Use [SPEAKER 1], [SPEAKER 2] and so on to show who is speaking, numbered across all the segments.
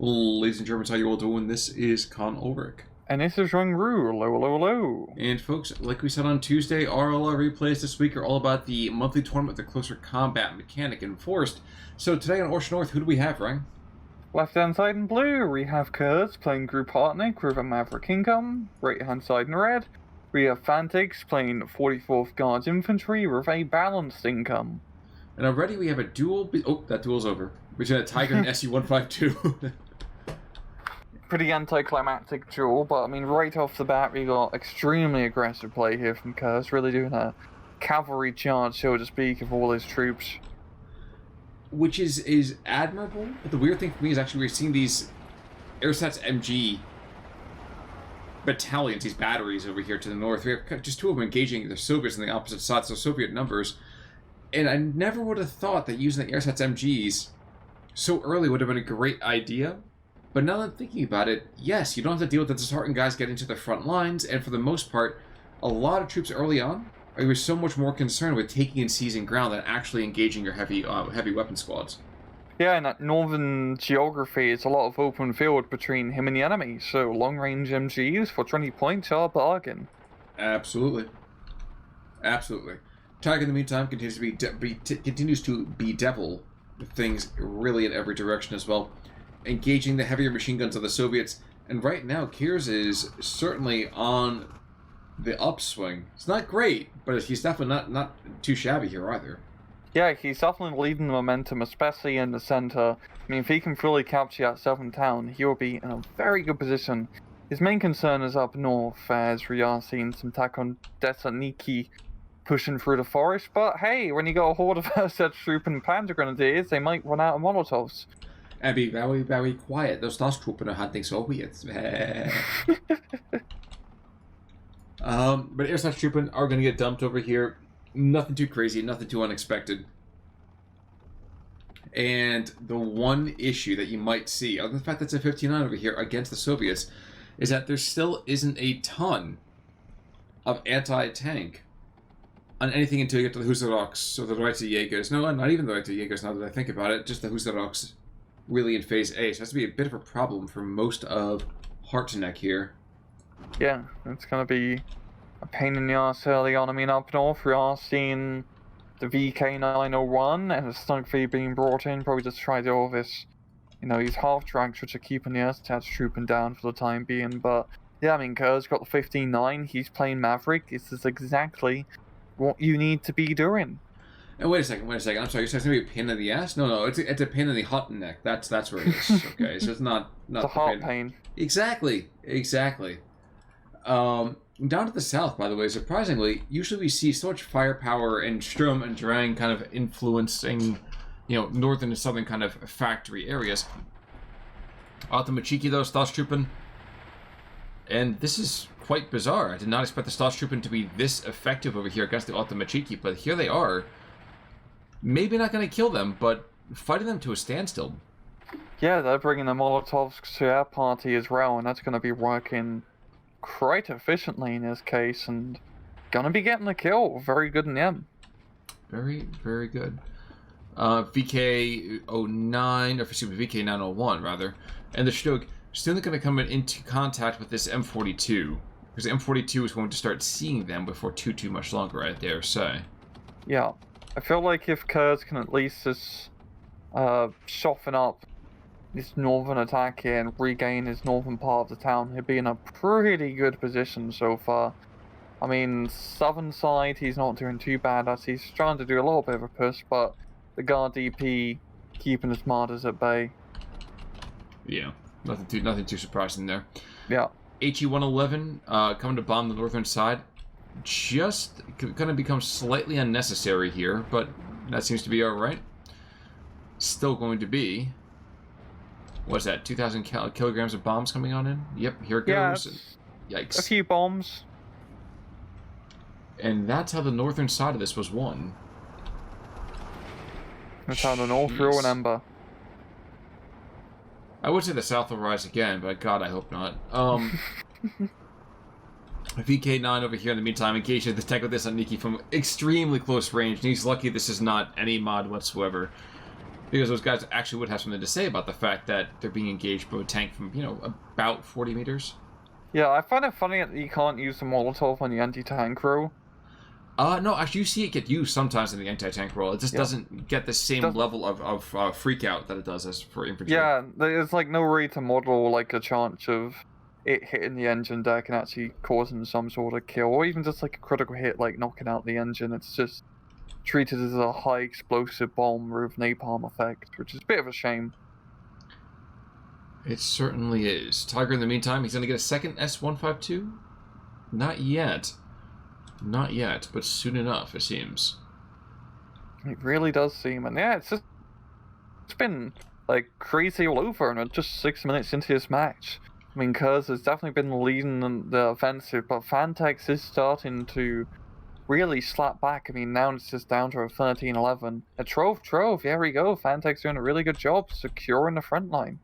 [SPEAKER 1] Ladies and Germans, how you all doing? This is Con Ulrich.
[SPEAKER 2] And this is Rung Ru, low.
[SPEAKER 1] And folks, like we said on Tuesday, RLR replays this week are all about the monthly tournament, the closer combat mechanic enforced. So today on Orsha North, who do we have, Rang?
[SPEAKER 2] Left hand side in blue, we have Khers playing Group Harteneck with a Maverick income. Right hand side in red, we have Fantyx playing 44th Guards Infantry with a balanced income.
[SPEAKER 1] And already we have a duel. Oh, that duel's over. Between a Tiger and SU-152.
[SPEAKER 2] Pretty anticlimactic duel, but I mean, right off the bat, we got extremely aggressive play here from Khers, really doing a cavalry charge, so to speak, of all his troops.
[SPEAKER 1] Which is admirable. But the weird thing for me is actually we're seeing these Ersatz MG battalions, these batteries over here to the north. We have just two of them engaging the Soviets on the opposite sides, so Soviet numbers. And I never would have thought that using the Ersatz MGs so early would have been a great idea. But now that I'm thinking about it, yes, you don't have to deal with the disheartened guys getting to the front lines, and for the most part, a lot of troops early on are so much more concerned with taking and seizing ground than actually engaging your heavy weapon squads.
[SPEAKER 2] Yeah, and that northern geography is a lot of open field between him and the enemy, so long-range MGs for 20 points are a bargain.
[SPEAKER 1] Absolutely. Absolutely. Tiger, in the meantime, continues to bedevil things really in every direction as well, engaging the heavier machine guns of the Soviets. And right now, Khers is certainly on the upswing. It's not great, but he's definitely not too shabby here either.
[SPEAKER 2] Yeah, he's definitely leading the momentum, especially in the center. I mean, if he can fully capture that southern town, he will be in a very good position. His main concern is up north, as we are seeing some Takon Desaniki pushing through the forest, but hey, when you got a horde of such troop and Panzer Grenadiers, they might run out of Molotovs.
[SPEAKER 1] And be very, very quiet. Those Startrooper are hunting Soviets. But Ersatz Trooper are going to get dumped over here. Nothing too crazy, nothing too unexpected. And the one issue that you might see, other than the fact that it's a 59 over here against the Soviets, is that there still isn't a ton of anti-tank on anything until you get to the Husaroks or the Reiter Jägers. No, not even the Reiter Jägers now that I think about it, just the Husaroks really in Phase A. So it has to be a bit of a problem for most of Harteneck here.
[SPEAKER 2] Yeah, it's going to be a pain in the ass early on. I mean, up north, we are seeing the VK901 and the Snug V being brought in, probably just try to deal with this, these half-tracks which are keeping the Ersatz trooping down for the time being. But, yeah, I mean, Khers got the 15-9, he's playing Maverick. This is exactly what you need to be doing.
[SPEAKER 1] And wait a second. I'm sorry, you're saying it's going to be a pain in the ass? No, it's a pain in the hot neck. That's where it is. Okay, so it's not
[SPEAKER 2] it's a heart pain.
[SPEAKER 1] Exactly. Down to the south, by the way, surprisingly, usually we see so much firepower and Sturm and Drang kind of influencing, northern and southern kind of factory areas. Automachiki, though, Staatstruppen. And this is quite bizarre. I did not expect the Staatstruppen to be this effective over here against the Automachiki, but here they are. Maybe not going to kill them, but fighting them to a standstill.
[SPEAKER 2] Yeah, they're bringing the Molotovs to our party as well, and that's going to be working quite efficiently in this case, and going to be getting a kill. Very good in the end.
[SPEAKER 1] Very, very good. VK09, or excuse me, VK901, rather, and the Stug still going to come into contact with this M42, because the M42 is going to start seeing them before too much longer, I dare say.
[SPEAKER 2] Yeah. I feel like if Khers can at least just soften up this northern attack here and regain his northern part of the town, he'll be in a pretty good position so far. I mean, southern side, he's not doing too bad as he's trying to do a little bit of a push, but the Guard DP keeping his martyrs at bay.
[SPEAKER 1] Yeah, nothing too surprising there.
[SPEAKER 2] Yeah.
[SPEAKER 1] HE-111 coming to bomb the northern side. Just going to become slightly unnecessary here, but that seems to be alright. Still going to be... What's that? 2,000 kilograms of bombs coming on in? Yep, here it goes. Yikes.
[SPEAKER 2] A few bombs.
[SPEAKER 1] And that's how the northern side of this was won.
[SPEAKER 2] That's how the north will remember.
[SPEAKER 1] I would say the south will rise again, but God, I hope not. VK9 over here in the meantime, engaged the tank with this on Nikki from extremely close range, and he's lucky this is not any mod whatsoever. Because those guys actually would have something to say about the fact that they're being engaged by a tank from, about 40 meters.
[SPEAKER 2] Yeah, I find it funny that you can't use the Molotov on the anti-tank row.
[SPEAKER 1] No, actually, you see it get used sometimes in the anti-tank role. It just doesn't get the same level of freak out that it does as for infantry.
[SPEAKER 2] Yeah, there's like no way to model like a chance of it hitting the engine deck and actually causing some sort of kill, or even just like a critical hit, like knocking out the engine. It's just treated as a high explosive bomb with napalm effect, which is a bit of a shame.
[SPEAKER 1] It certainly is. Tiger, in the meantime, he's going to get a second S-152? Not yet. Not yet, but soon enough, it seems.
[SPEAKER 2] It really does seem, and yeah, it's been like crazy all over, and just 6 minutes into this match. I mean, Khers has definitely been leading the offensive, but Fantyx is starting to really slap back. I mean, now it's just down to a 13-11. A trove, here we go. Fantyx doing a really good job securing the front line.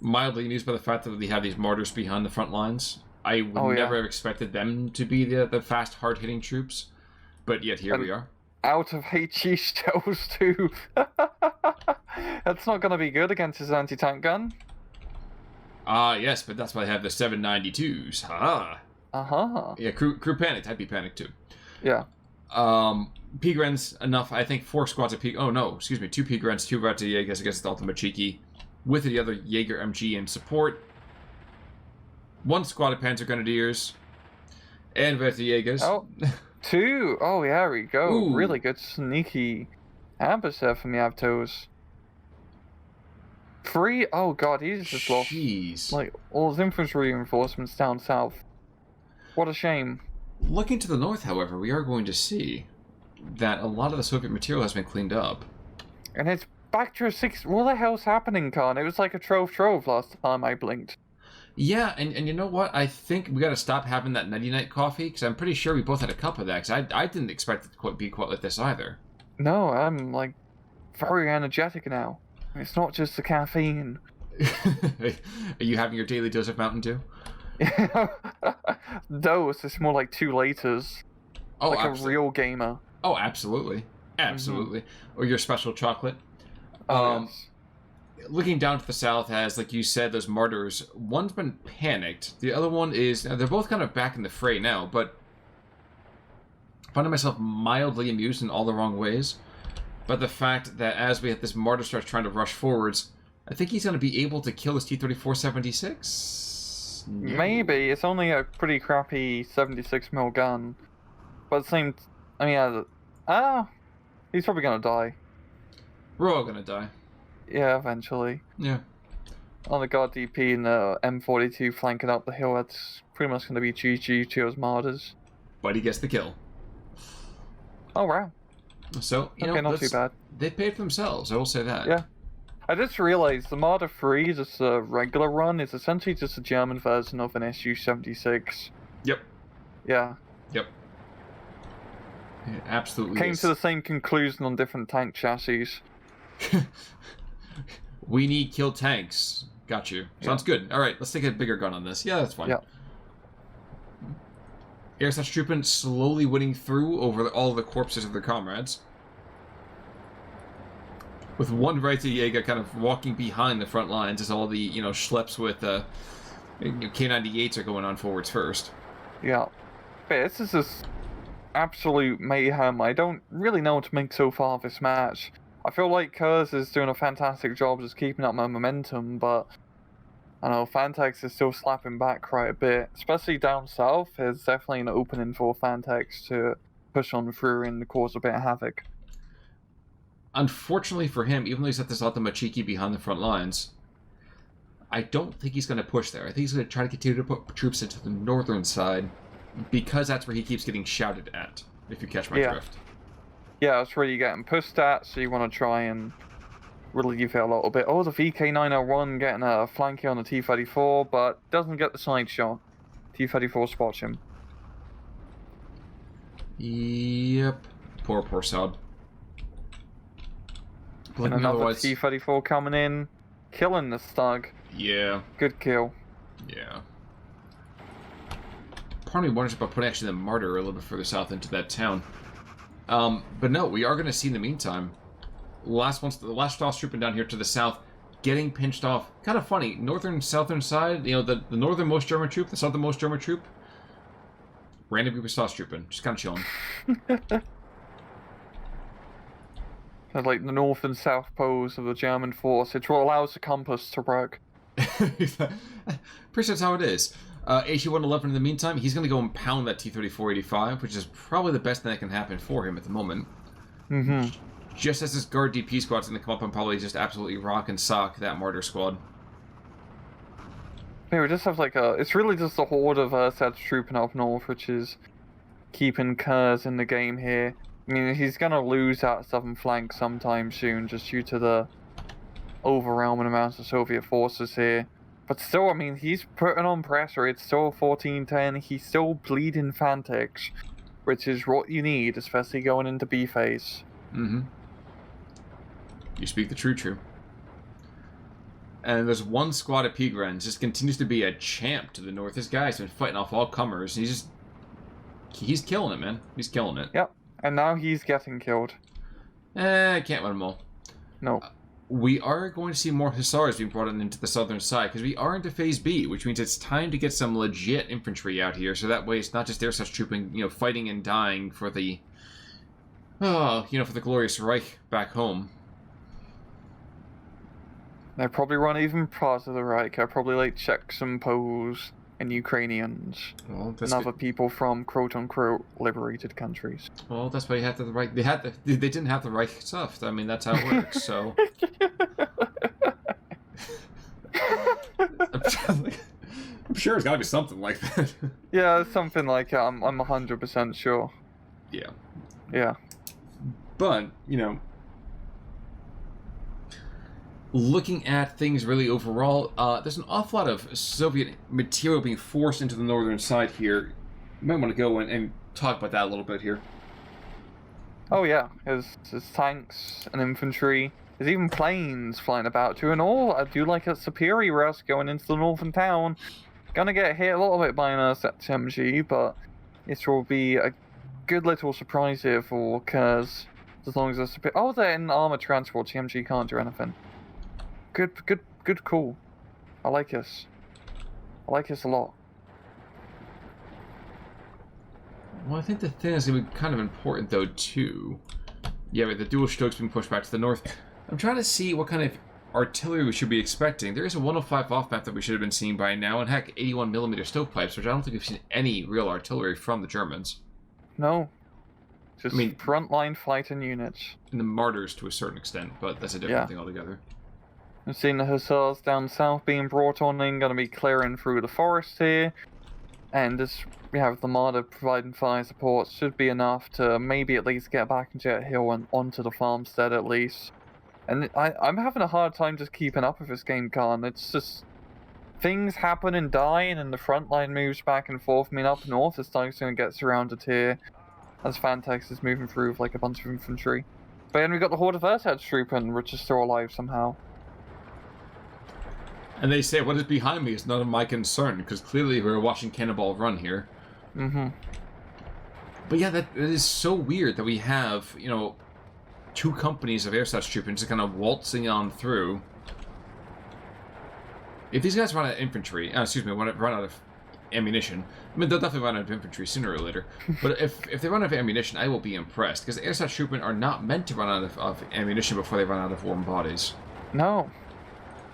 [SPEAKER 1] Mildly amused by the fact that we have these mortars behind the front lines. I would never have expected them to be the fast, hard-hitting troops, but yet here we are.
[SPEAKER 2] Out of HE shells too. That's not going to be good against his anti-tank gun.
[SPEAKER 1] Yes, but that's why I have the 792s. Ha! Yeah, crew panicked. I'd be panicked too.
[SPEAKER 2] Yeah.
[SPEAKER 1] P-Grens, enough. I think 4 squads of P... Oh, no. Excuse me. 2 P-Grens, 2 Vata Jaegers against the Ultimate Cheeky, with the other Jaeger MG in support. 1 squad of Panzer Grenadiers, and Vata Jaegers.
[SPEAKER 2] Oh, 2. Oh, yeah, there we go.
[SPEAKER 1] Ooh.
[SPEAKER 2] Really good sneaky ambush there from Yavtos. 3. Oh, God, he's just lost, like, all his infantry reinforcements down south. What a shame.
[SPEAKER 1] Looking to the north, however, we are going to see that a lot of the Soviet material has been cleaned up.
[SPEAKER 2] And it's back to a 6. What the hell's happening, Khan? It was like a trove last time I blinked.
[SPEAKER 1] Yeah, and you know what? I think we got to stop having that nighty-night coffee, because I'm pretty sure we both had a cup of that, because I didn't expect it to be quite like this either.
[SPEAKER 2] No, I'm, like, very energetic now. It's not just the caffeine.
[SPEAKER 1] Are you having your daily dose of Mountain Dew?
[SPEAKER 2] Dose, it's more like 2 liters.
[SPEAKER 1] Oh,
[SPEAKER 2] like a real gamer.
[SPEAKER 1] Oh, absolutely. Absolutely. Or your special chocolate.
[SPEAKER 2] Yes.
[SPEAKER 1] Looking down to the south has, like you said, those martyrs. One's been panicked. The other one is... They're both kind of back in the fray now, but... finding myself mildly amused in all the wrong ways. But the fact that as we have this martyr starts trying to rush forwards, I think he's going to be able to kill his T-34-76? No.
[SPEAKER 2] Maybe. It's only a pretty crappy 76mm gun. But at the same... I mean, he's probably going to die.
[SPEAKER 1] We're all going to die.
[SPEAKER 2] Yeah, eventually.
[SPEAKER 1] Yeah.
[SPEAKER 2] On the guard DP and the M42 flanking up the hill, that's pretty much going to be GG to his martyrs.
[SPEAKER 1] But he gets the kill.
[SPEAKER 2] Oh, wow.
[SPEAKER 1] So, you
[SPEAKER 2] okay,
[SPEAKER 1] know,
[SPEAKER 2] not too bad.
[SPEAKER 1] They paid for themselves, I will say that.
[SPEAKER 2] Yeah. I just realized the Martyr 3, just a regular run, is essentially just a German version of an SU-76.
[SPEAKER 1] Yep.
[SPEAKER 2] Yeah.
[SPEAKER 1] Yep. It absolutely
[SPEAKER 2] Came to the same conclusion on different tank chassis.
[SPEAKER 1] We need kill tanks. Got you. Sounds good. Alright, let's take a bigger gun on this. Yeah, that's fine.
[SPEAKER 2] Yeah.
[SPEAKER 1] Airstash Troopin slowly winning through over all the corpses of their comrades. With one Reiter Jaeger kind of walking behind the front lines as all the, schleps with K98s are going on forwards first.
[SPEAKER 2] Yeah. But this is just absolute mayhem. I don't really know what to make so far of this match. I feel like Khers is doing a fantastic job just keeping up my momentum, but I know Fantyx is still slapping back quite a bit. Especially down south, there's definitely an opening for Fantyx to push on through and cause a bit of havoc.
[SPEAKER 1] Unfortunately for him, even though he's at this Ultimate Cheeky behind the front lines, I don't think he's going to push there. I think he's going to try to continue to put troops into the northern side, because that's where he keeps getting shouted at, if you catch my drift.
[SPEAKER 2] Yeah, that's where you're getting pushed at, so you want to try and relieve it a little bit. Oh, the VK901 getting a flanky on the T-34, but doesn't get the side shot. T-34 spots him.
[SPEAKER 1] Yep. Poor sod.
[SPEAKER 2] And another T-34 coming in, killing the Stug.
[SPEAKER 1] Yeah.
[SPEAKER 2] Good kill.
[SPEAKER 1] Yeah. Part of me wonders about putting actually the Martyr a little bit further south into that town. But no, we are going to see in the meantime the last Star trooping down here to the south, getting pinched off. Kind of funny. Northern, southern side, the northernmost German troop, the southernmost German troop. Random group of Star trooping. Just kind of chilling.
[SPEAKER 2] Like the north and south poles of the German force. It's what allows the compass to work.
[SPEAKER 1] Pretty sure that's how it is. HE-111 in the meantime, he's going to go and pound that T-34-85, which is probably the best thing that can happen for him at the moment.
[SPEAKER 2] Mm-hmm.
[SPEAKER 1] Just as this guard DP squad's going to come up and probably just absolutely rock and sock that martyr squad.
[SPEAKER 2] Yeah, we just have like it's really just a horde of Ursats trooping up north, which is keeping Khers in the game here. I mean, he's going to lose that southern flank sometime soon, just due to the overwhelming amounts of Soviet forces here. But still, I mean, he's putting on pressure. It's still 14-10. He's still bleeding Fantyx, which is what you need, especially going into B phase.
[SPEAKER 1] Mm-hmm. You speak the true. And there's one squad of Pigrens just continues to be a champ to the north. This guy's been fighting off all comers. And he's killing it, man. He's killing it.
[SPEAKER 2] Yep. And now he's getting killed.
[SPEAKER 1] I can't win them all.
[SPEAKER 2] No.
[SPEAKER 1] We are going to see more Hussars being brought in into the southern side, because we are into Phase B, which means it's time to get some legit infantry out here, so that way it's not just their such trooping, fighting and dying for the, for the glorious Reich back home.
[SPEAKER 2] They probably run even parts of the Reich. I probably like Czechs and Poles and Ukrainians and other people from quote-unquote liberated countries.
[SPEAKER 1] Well, that's why you have the Reich. They didn't have the Reich stuff. I mean, that's how it works. So. I'm sure it's got to be something like that.
[SPEAKER 2] Yeah, it's something like that. I'm 100% sure.
[SPEAKER 1] Yeah.
[SPEAKER 2] Yeah.
[SPEAKER 1] But looking at things really overall, there's an awful lot of Soviet material being forced into the northern side here. You might want to go and talk about that a little bit here.
[SPEAKER 2] Oh yeah, there's tanks and infantry. There's even planes flying about too, and all. I do like a superior rush going into the northern town. Gonna get hit a little bit by an Ursat MG, but it will be a good little surprise here for Khers. As long as there's they're in armored transport. TMG can't do anything. Good call. I like this. I like this a lot.
[SPEAKER 1] Well, I think the thing is going to be kind of important, though, too. Yeah, but the dual strokes being pushed back to the north. I'm trying to see what kind of artillery we should be expecting. There is a 105 off-map that we should have been seeing by now, and heck, 81mm stovepipes, which I don't think we've seen any real artillery from the Germans.
[SPEAKER 2] No. Just frontline fighting units.
[SPEAKER 1] And the martyrs to a certain extent, but that's a different thing altogether.
[SPEAKER 2] We've seen the Hussars down south being brought on in, going to be clearing through the forest here. And as we have the Marder providing fire support, should be enough to maybe at least get back into Jet Hill and onto the farmstead at least. And I'm having a hard time just keeping up with this game, Khan. It's just things happen and die, and the front line moves back and forth. I mean, up north, this tank's going to get surrounded here as Fantyx is moving through with like a bunch of infantry. But then we've got the Horde of Ursats trooping, which is still alive somehow.
[SPEAKER 1] And they say, what is behind me is none of my concern, because clearly we're watching Cannonball run here.
[SPEAKER 2] Mm-hmm.
[SPEAKER 1] But yeah, that is so weird that we have, two companies of Ersatz trooping just kind of waltzing on through. If these guys run out of infantry, run out of ammunition, I mean, they'll definitely run out of infantry sooner or later. But if they run out of ammunition, I will be impressed, because Ersatz trooping are not meant to run out of ammunition before they run out of warm bodies.
[SPEAKER 2] No.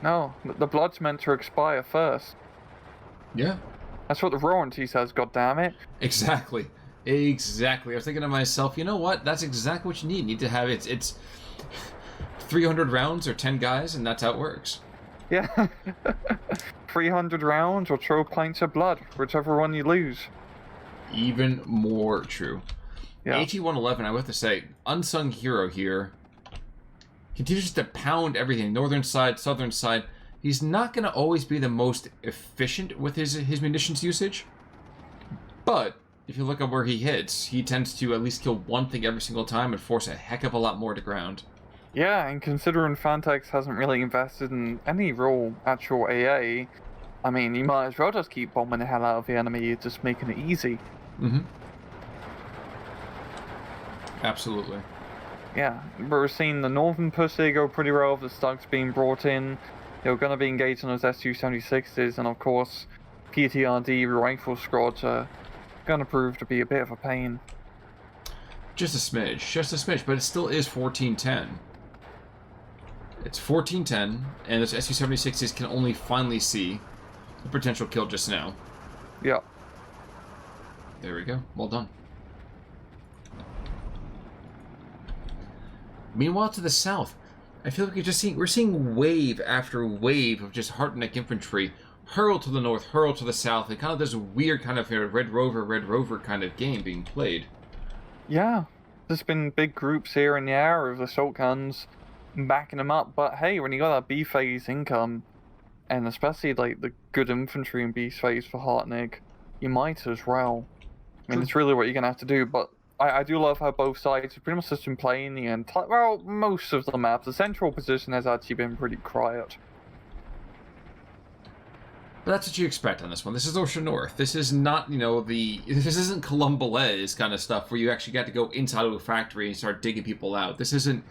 [SPEAKER 2] No, the blood's meant to expire first.
[SPEAKER 1] Yeah.
[SPEAKER 2] That's what the warranty says, goddammit.
[SPEAKER 1] Exactly. I was thinking to myself, you know what? That's exactly what you need. You need to have it's 300 rounds or 10 guys, and that's how it works.
[SPEAKER 2] Yeah. 300 rounds or 12 pints of blood, whichever one you lose.
[SPEAKER 1] Even more true.
[SPEAKER 2] Yeah.
[SPEAKER 1] HE-111, I have to say, unsung hero here. Continues to pound everything, northern side, southern side. He's not going to always be the most efficient with his munitions usage. But if you look at where he hits, he tends to at least kill one thing every single time and force a heck of a lot more to ground.
[SPEAKER 2] Yeah, and considering Fantyx hasn't really invested in any real actual AA, I mean, you might as well just keep bombing the hell out of the enemy, just making it easy.
[SPEAKER 1] Mm-hmm. Absolutely.
[SPEAKER 2] Yeah, we're seeing the northern pussy go pretty well with the Stugs being brought in. They're going to be engaged on those S276s, and of course, PTRD rifle squads are going to prove to be a bit of a pain.
[SPEAKER 1] Just a smidge, but it still is 1410. It's 1410, and those SU-76s can only finally see a potential kill just now.
[SPEAKER 2] Yeah.
[SPEAKER 1] There we go. Well done. Meanwhile, to the south, I feel like we're seeing wave after wave of just Harteneck infantry hurl to the north, hurl to the south. It kind of does a weird kind of Red Rover kind of game being played.
[SPEAKER 2] Yeah, there's been big groups here in the air of assault guns backing them up, but hey, when you got that B phase income, and especially like the good infantry in B phase for Harteneck, you might as well. I mean, it's really what you're gonna have to do, but I do love how both sides have pretty much just been playing the entire, well, most of the map. The central position has actually been pretty quiet.
[SPEAKER 1] But that's what you expect on this one. This is Orsha North. This is not, this isn't Columbalese kind of stuff where you actually got to go inside of a factory and start digging people out. This isn't,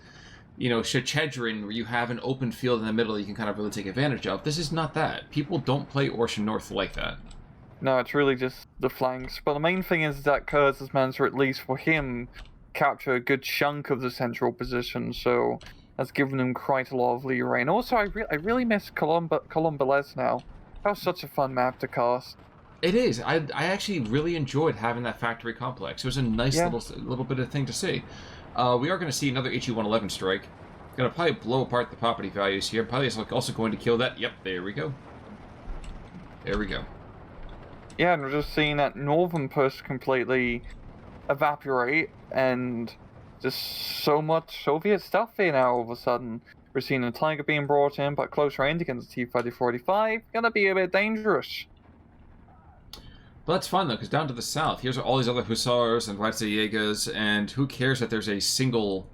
[SPEAKER 1] Shechedrin where you have an open field in the middle you can kind of really take advantage of. This is not that. People don't play Orsha North like that.
[SPEAKER 2] No, it's really just the flanks. But the main thing is that Khers has managed to, at least for him, capture a good chunk of the central position, so that's given him quite a lot of leeway. And also, I really miss Columbalese now. That was such a fun map to cast.
[SPEAKER 1] It is. I actually really enjoyed having that factory complex. It was a nice little bit of thing to see. We are going to see another HE-111 strike. Going to probably blow apart the property values here. Probably is also going to kill that. Yep, there we go. There we go.
[SPEAKER 2] Yeah, and we're just seeing that northern push completely evaporate, and just so much Soviet stuff here now all of a sudden. We're seeing a Tiger being brought in, but close range against the T-3045, gonna be a bit dangerous.
[SPEAKER 1] But that's fine though, because down to the south, here's all these other Hussars and Ratsiegas, and who cares that there's a single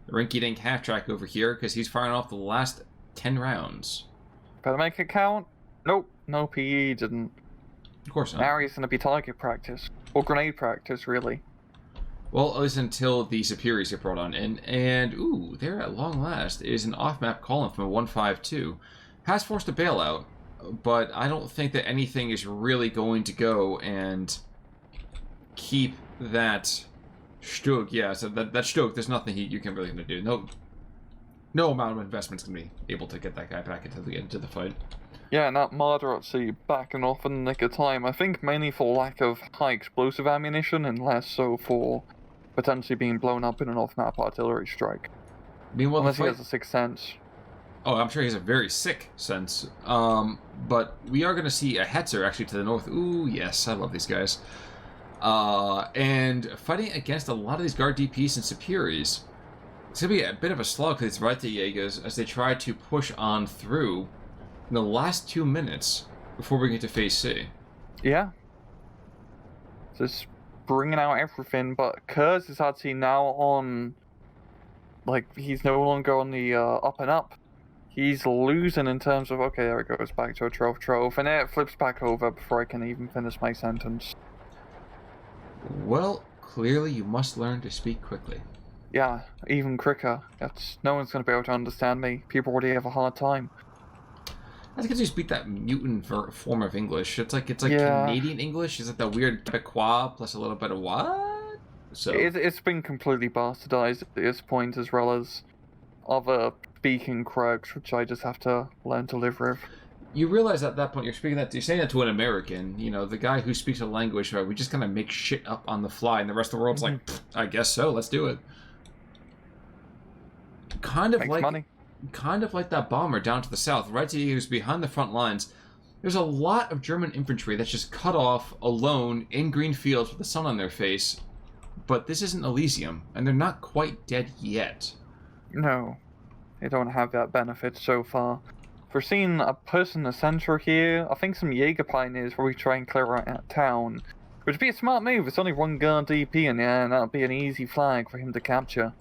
[SPEAKER 1] rinky-dink half-track over here, because he's firing off the last 10 rounds.
[SPEAKER 2] Better make it count? Nope, no PE didn't.
[SPEAKER 1] Of course not.
[SPEAKER 2] Now he's going to be target practice. Or grenade practice, really.
[SPEAKER 1] Well, at least until the Superiors get brought on in. And, ooh, there at long last is an off-map column from a 152. Has forced a bailout, but I don't think that anything is really going to go and keep that Stug. Yeah, so that Stug, there's nothing you can really do. No amount of investment's going to be able to get that guy back into the fight.
[SPEAKER 2] Yeah, and that Marder actually backing off in the nick of time. I think mainly for lack of high explosive ammunition and less so for potentially being blown up in an off-map artillery strike.
[SPEAKER 1] Meanwhile,
[SPEAKER 2] unless he has a sixth sense.
[SPEAKER 1] Oh, I'm sure he has a very sick sense. But we are going to see a Hetzer actually to the north. Ooh, yes, I love these guys. And fighting against a lot of these guard DPs and Superiors. It's going to be a bit of a slug for these Ratsiegas as they try to push on through in the last 2 minutes before we get to Phase C.
[SPEAKER 2] Yeah. Just bringing out everything, but Khers is actually now on... Like, he's no longer on the up and up. He's losing in terms of, okay, there it goes, back to a trove, and it flips back over before I can even finish my sentence.
[SPEAKER 1] Well, clearly you must learn to speak quickly.
[SPEAKER 2] Yeah, even quicker. No one's going to be able to understand me. People already have a hard time.
[SPEAKER 1] That's because you speak that mutant form of English. It's like Canadian English. Is it that weird Quebecois plus a little bit of what? So
[SPEAKER 2] it's been completely bastardized at this point, as well as other speaking quirks, which I just have to learn to live with.
[SPEAKER 1] You realize at that point you're saying that to an American, the guy who speaks a language where we just kind of make shit up on the fly, and the rest of the world's like, I guess so, let's do it. Kind of like that bomber down to the south, right to you, who's behind the front lines. There's a lot of German infantry that's just cut off, alone, in green fields with the sun on their face. But this isn't Elysium, and they're not quite dead yet.
[SPEAKER 2] No, they don't have that benefit so far. We're seeing a push in the center here. I think some Jaeger pioneers where we try and clear out that town. Which would be a smart move. It's only one guard DP in there, and that'll be an easy flag for him to capture.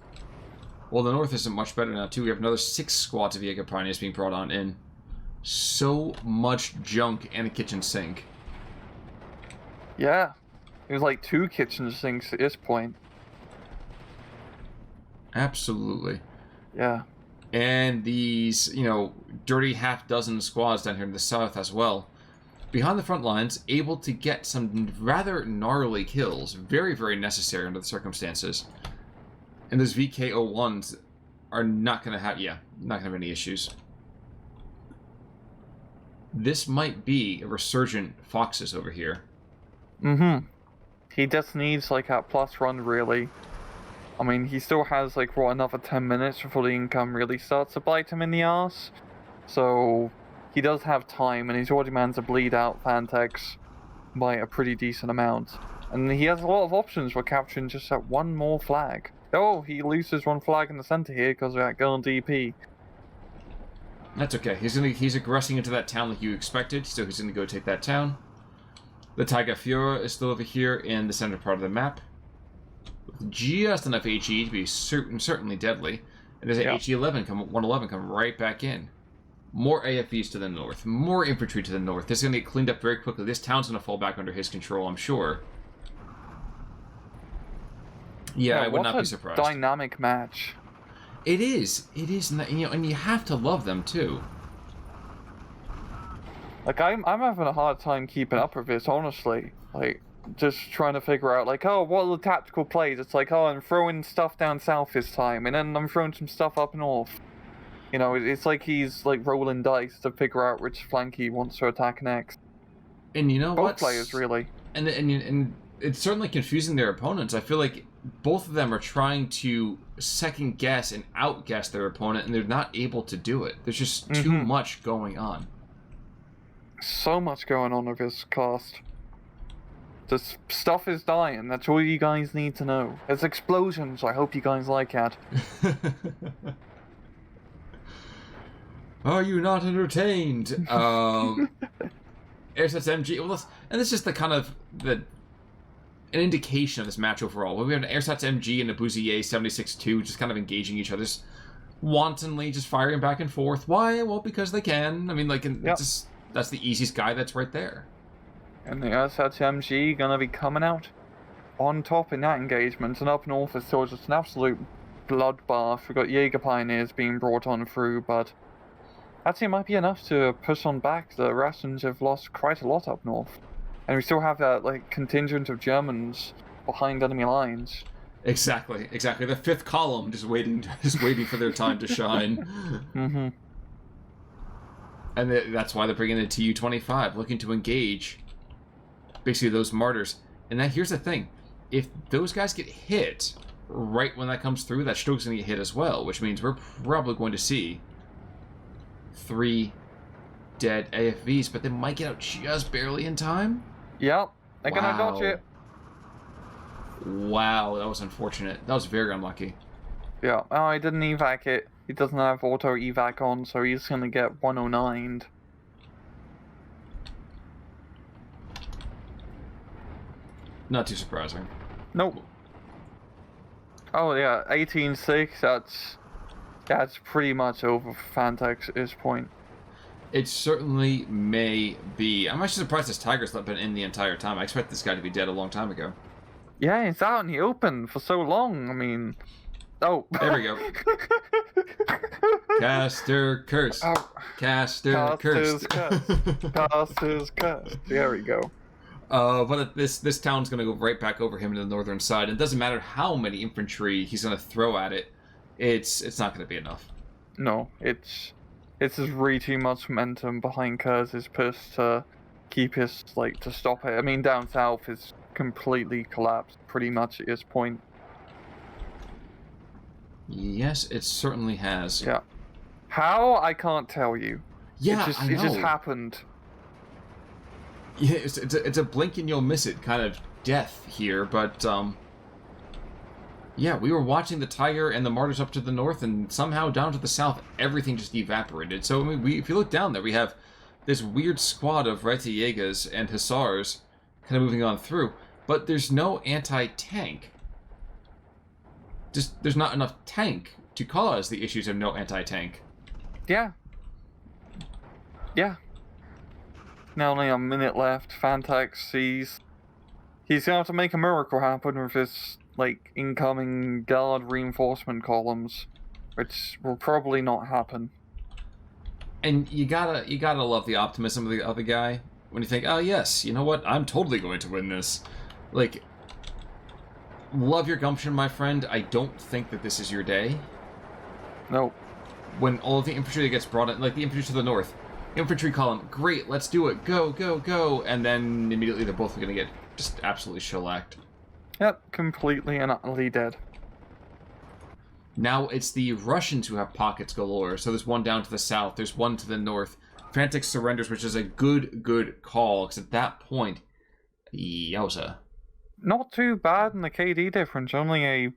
[SPEAKER 1] Well, the north isn't much better now, too. We have another 6 squads of Jaeger pioneers being brought on in. So much junk and a kitchen sink.
[SPEAKER 2] Yeah. It was like 2 kitchen sinks at this point.
[SPEAKER 1] Absolutely.
[SPEAKER 2] Yeah.
[SPEAKER 1] And these, dirty half dozen squads down here in the south as well. Behind the front lines, able to get some rather gnarly kills. Very, very necessary under the circumstances. And those VK-01s are not going to have, not going to have any issues. This might be a resurgent Foxes over here.
[SPEAKER 2] Mm-hmm. He just needs, like, a plus run, really. I mean, he still has, like, another 10 minutes before the income really starts to bite him in the ass. So, he does have time, and he's already managed to bleed out Fantyx by a pretty decent amount. And he has a lot of options for capturing just that one more flag. Oh, he loses one flag in the center here because of that gun DP.
[SPEAKER 1] That's okay. He's aggressing into that town like you expected, so he's gonna go take that town. The Taiga Fuhrer is still over here in the center part of the map. With just enough HE to be certainly deadly. And there's an HE-11 111 come right back in. More AFVs to the north. More infantry to the north. This is going to get cleaned up very quickly. This town's going to fall back under his control, I'm sure. Yeah, I would not be surprised.
[SPEAKER 2] Dynamic match.
[SPEAKER 1] It is. It is. And you have to love them, too.
[SPEAKER 2] Like, I'm having a hard time keeping up with this, honestly. Like, just trying to figure out, like, oh, what are the tactical plays? It's like, oh, I'm throwing stuff down south this time, and then I'm throwing some stuff up north. It's like he's, like, rolling dice to figure out which flank he wants to attack next.
[SPEAKER 1] And you know what?
[SPEAKER 2] Both players, really.
[SPEAKER 1] And it's certainly confusing their opponents. I feel like both of them are trying to second-guess and outguess their opponent, and they're not able to do it. There's just too much going on.
[SPEAKER 2] So much going on with this cast. This stuff is dying. That's all you guys need to know. There's explosions. I hope you guys like that.
[SPEAKER 1] Are you not entertained? Airsats MG. Well, and this is the kind of an indication of this match overall. We have an Airsats MG and a Bouzier 76-2 just kind of engaging each other, just wantonly just firing back and forth. Why? Well, because they can. I mean, like, that's the easiest guy that's right there.
[SPEAKER 2] And the Airsats MG gonna be coming out on top in that engagement, and up north is still just an absolute bloodbath. We've got Jaeger Pioneers being brought on through, but actually it might be enough to push on back. The Russians have lost quite a lot up north. And we still have that, like, contingent of Germans behind enemy lines.
[SPEAKER 1] Exactly. The fifth column just waiting for their time to shine. And that's why they're bringing the Tu-25, looking to engage basically those martyrs. And here's the thing. If those guys get hit right when that comes through, that stroke's going to get hit as well, which means we're probably going to see 3 dead AFVs, but they might get out just barely in time.
[SPEAKER 2] Yep, they're gonna dodge it.
[SPEAKER 1] Wow, that was unfortunate. That was very unlucky.
[SPEAKER 2] Yeah, oh, he didn't evac it. He doesn't have auto evac on, so he's gonna get 109'd.
[SPEAKER 1] Not too surprising.
[SPEAKER 2] Nope. Oh yeah, 18-6, that's pretty much over for Fantyx at this point.
[SPEAKER 1] It certainly may be. I'm actually surprised this Tiger's not been in the entire time. I expect this guy to be dead a long time ago.
[SPEAKER 2] Yeah, he's out in the open for so long. I mean... Oh.
[SPEAKER 1] There we go. Caster cursed. Oh. Caster cursed.
[SPEAKER 2] Caster's cursed. There we go.
[SPEAKER 1] But this town's going to go right back over him to the northern side. It doesn't matter how many infantry he's going to throw at it. It's not going to be enough.
[SPEAKER 2] No, it's just really too much momentum behind Khers' push to keep his, like, to stop it. I mean, down south is completely collapsed pretty much at this point.
[SPEAKER 1] Yes, it certainly has.
[SPEAKER 2] Yeah. How? I can't tell you.
[SPEAKER 1] Yeah,
[SPEAKER 2] it just happened.
[SPEAKER 1] Yeah, it's a blink and you'll miss it kind of death here, but yeah, we were watching the Tiger and the Martyrs up to the north, and somehow down to the south, everything just evaporated. So, I mean, if you look down there, we have this weird squad of Reitiegas and Hussars kind of moving on through, but there's no anti-tank. There's not enough tank to cause the issues of no anti-tank.
[SPEAKER 2] Yeah. Yeah. Now only a minute left. Fantyx sees... He's going to have to make a miracle happen with his like, incoming guard reinforcement columns, which will probably not happen.
[SPEAKER 1] And you gotta love the optimism of the other guy when you think, oh yes, you know what, I'm totally going to win this. Like, love your gumption, my friend. I don't think that this is your day.
[SPEAKER 2] Nope.
[SPEAKER 1] When all of the infantry that gets brought in, like the infantry to the north, infantry column, great, let's do it, go, go, go, and then immediately they're both going to get just absolutely shellacked.
[SPEAKER 2] Yep, completely and utterly dead.
[SPEAKER 1] Now it's the Russians who have pockets galore. So there's one down to the south, there's one to the north. Fantyx surrenders, which is a good call, because at that point, yowza.
[SPEAKER 2] Not too bad in the KD difference, only a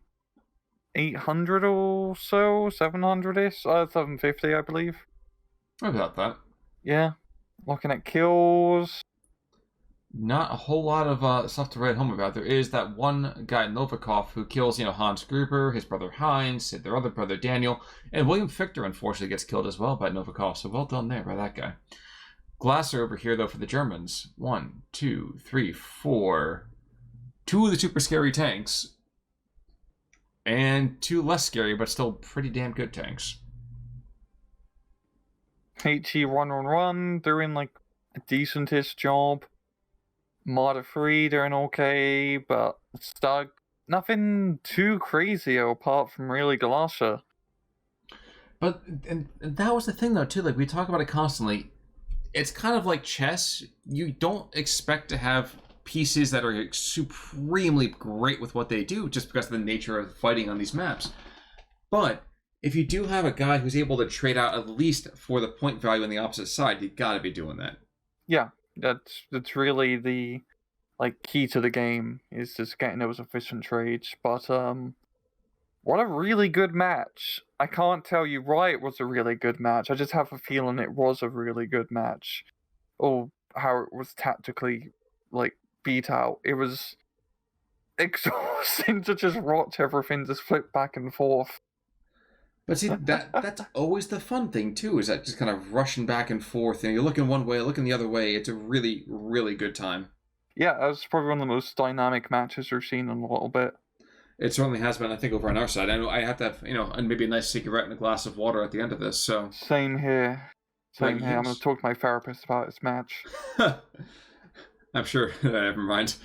[SPEAKER 2] 800 or so, 700-ish, 750 I believe.
[SPEAKER 1] About that.
[SPEAKER 2] Yeah, looking at kills.
[SPEAKER 1] Not a whole lot of stuff to write home about. There is that one guy, Novikov, who kills, Hans Gruber, his brother Heinz, their other brother Daniel, and William Fichter, unfortunately, gets killed as well by Novikov, so well done there by that guy. Glasser over here, though, for the Germans. 1, 2, 3, 4. 2 of the super scary tanks, and 2 less scary, but still pretty damn good tanks.
[SPEAKER 2] HE111 doing, like, a decentish job. Martyr 3 doing okay, but Stug, nothing too crazy apart from really Galasha.
[SPEAKER 1] But, and that was the thing though too, like we talk about it constantly, it's kind of like chess. You don't expect to have pieces that are supremely great with what they do just because of the nature of fighting on these maps. But if you do have a guy who's able to trade out at least for the point value on the opposite side, you gotta be doing that.
[SPEAKER 2] Yeah. That's really the key to the game, is just getting those efficient trades. But what a really good match. I can't tell you why it was a really good match. I just have a feeling it was a really good match. Or how it was tactically beat out. It was exhausting to just watch everything just flip back and forth.
[SPEAKER 1] But see, that's always the fun thing, too, is that just kind of rushing back and forth, and you're looking one way, looking the other way. It's a really, really good time.
[SPEAKER 2] Yeah, that was probably one of the most dynamic matches we've seen in a little bit.
[SPEAKER 1] It certainly has been, I think, over on our side. I know I have to have, and maybe a nice cigarette and a glass of water at the end of this, so...
[SPEAKER 2] Same here. Same here. I'm going to talk to my therapist about this match.
[SPEAKER 1] I'm sure. Never mind.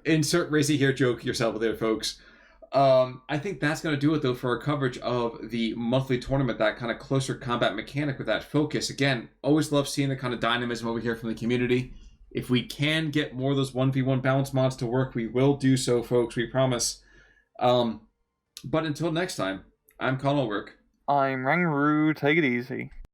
[SPEAKER 1] Insert racy hair joke yourself there, folks. I think that's going to do it, though, for our coverage of the monthly tournament, that kind of closer combat mechanic with that focus. Again, always love seeing the kind of dynamism over here from the community. If we can get more of those 1v1 balance mods to work, we will do so, folks. We promise. But until next time, I'm Colin Ulrich.
[SPEAKER 2] I'm Rangru. Take it easy.